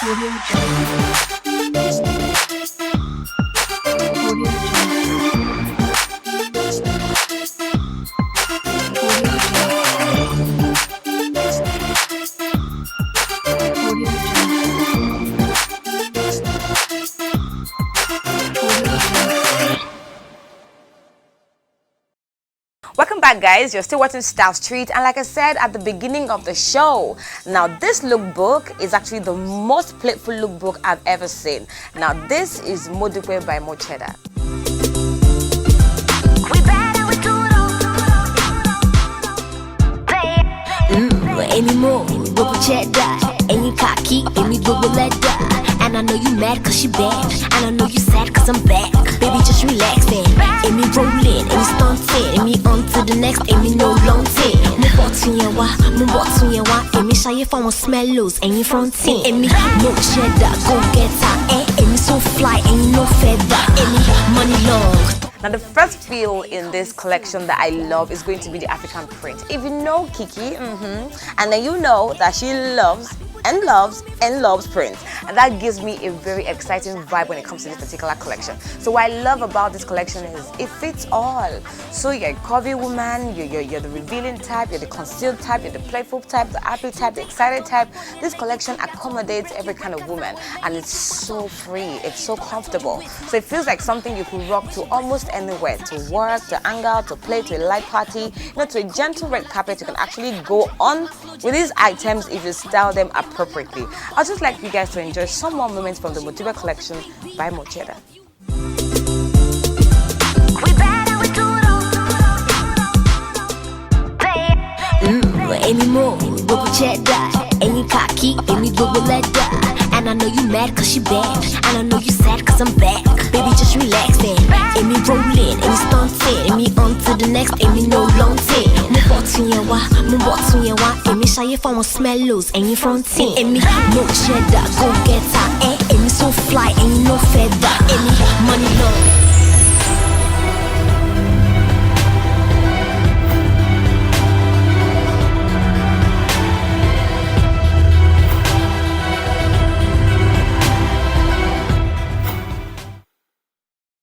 Audio Jungle. Audio Welcome back, guys. You're still watching Style Street, and like I said at the beginning of the show, now this lookbook is actually the most playful lookbook I've ever seen. Now this is Modupe by Mocheda. Any more, bubble cheddar, any cocky, any bubble leather. And I know you mad cause she bad, and I know you sad cause I'm back. Baby, just relaxing, any rolling, any stunting, any on to the next, any no long thing. Mo botun yen wa, any shy if I want smellos, any fronting, any no cheddar, go get her, any so fly, any no feather, any money long. Now the first feel in this collection that I love is going to be the African print. If you know Kiki, and then you know that she loves prints, and that gives me a very exciting vibe when it comes to this particular collection. So what I love about this collection is it fits all. So you're a curvy woman, you're the revealing type, you're the concealed type, you're the playful type, the happy type, the excited type. This collection accommodates every kind of woman, and it's so free, it's so comfortable. So it feels like something you could rock to almost anywhere, to work, to hang out, to play, to a light party, to a gentle red carpet. You can actually go on with these items if you style them appropriately. I'd just like you guys to enjoy some more moments from the Motiba collection by Mocheda. Any more, bubble cheddar, any cocky, any bubble leather. And I know you mad cause she bad, and I know you sad cause I'm back. Baby, just relaxing, any rolling, any stunting, any on to the next, any no long thing. Mo botun yen wa, any shy if I want smellos, any fronting, any no cheddar, go get her,